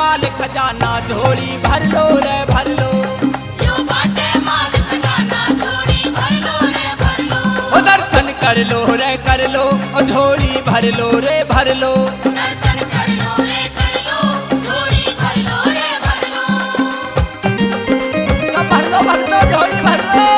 माल खजाना झोली भर लो रे भर लो। यो बाटे माल खजाना झोली भर लो रे भर लो। ओ दर्शन कर लो रे कर लो, ओ झोली भर लो रे भर लो। दर्शन कर लो रे कर लो, झोली भर लो रे भर लो। भर लो झोली भर लो।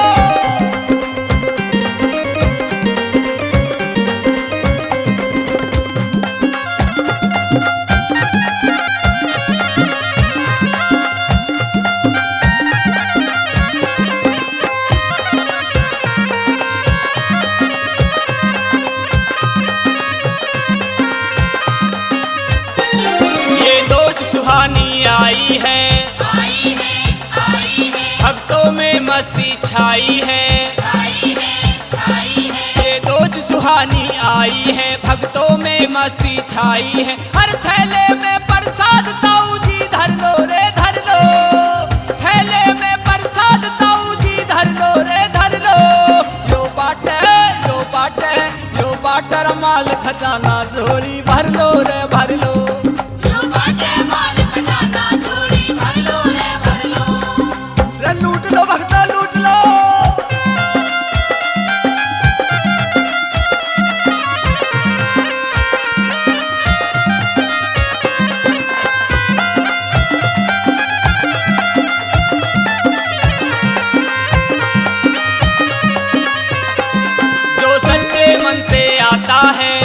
सुहानी आई है भक्तों में मस्ती छाई है, ये दोज सुहानी आई है भक्तों में मस्ती छाई है। हर थैले में प्रसाद ताऊ जी धर लो रे धर लो, थैले में प्रसाद ताऊ जी धर लो रे धर लो। यो बाटे यो बाटे यो बाटर माल खजाना झोली भर लो रे भर लो। लूट लो भक्ता लूट लो। जो सच्चे मन से आता है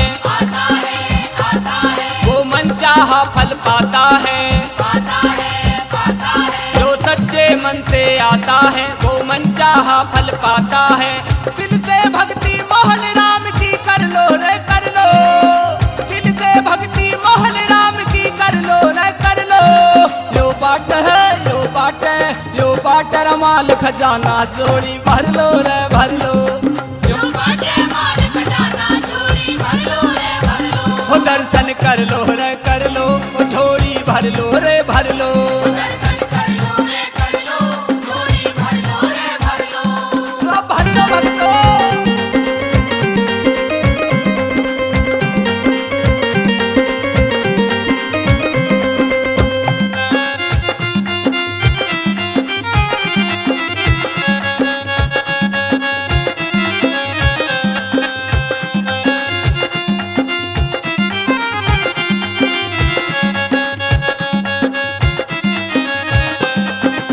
वो मन चाहा फल पाता है। जो सच्चे मन से आता है वो मन चाहा फल पाता है। दिल से भक्ति मोहन राम की कर लो रे कर लो, दिल से भक्ति मोहन राम की कर लो रे कर लो। यो बाट है यो बाट है यो बाटर माल खजाना झोली भर लो रे भर लो। यो बाटे माल खजाना झोली भर लो रे भर लो। हो दर्शन कर लो रे कर लो, ओ झोली भर लो रे भर लो। दर्शन कर लो रे कर लो, झोली भर लो रे भर लो। भर लो भक्तों।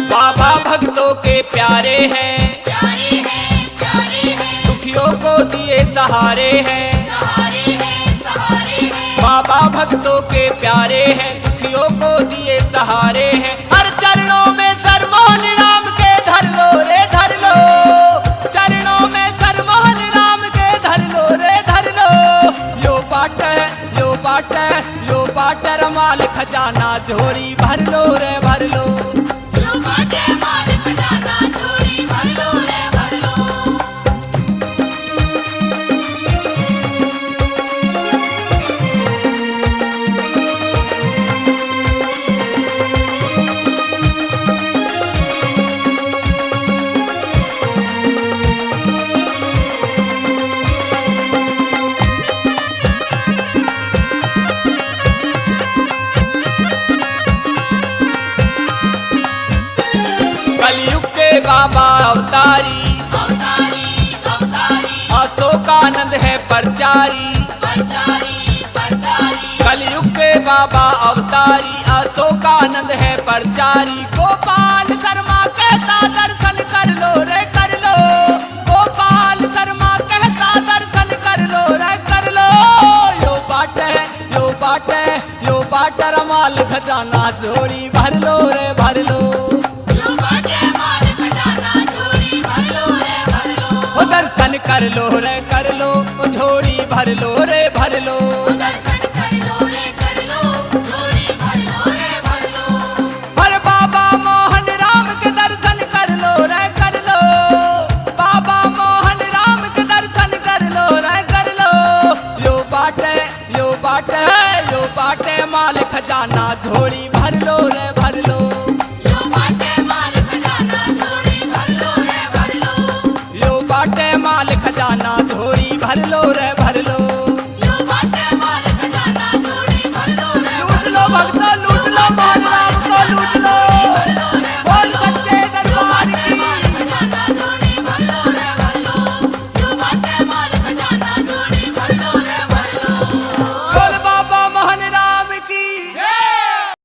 बाबा भक्तों के प्यारे हैं दुखियों को दिए सहारे हैं। बाबा भक्तों के प्यारे हैं दुखियों को दिए सहारे हैं। हर चरणों में सर मोहन राम के धर लो रे धर लो, चरणों में सर मोहन राम के धर लो रे धर लो। यो बाट है यो बाट है यो बाटर माल खजाना झोली भर लो रे भर लो। यो बाटे माल खजाना झोली भर लो रे भर लो। कलयुग के बाबा अवतारी अशोकानंद है प्रचारी। कलयुग के बाबा अवतारी अशोकानंद है प्रचारी। गोपाल शर्मा कहता दर्शन कर लो रे कर लो, गोपाल शर्मा कहता दर्शन कर लो रे कर लो। यो बाट है यो बाट है यो बाटर माल खजाना झोली भर लो रे भर लो। यो बाटे माल खजाना झोली भर लो रे भर लो। दर्शन कर लो रे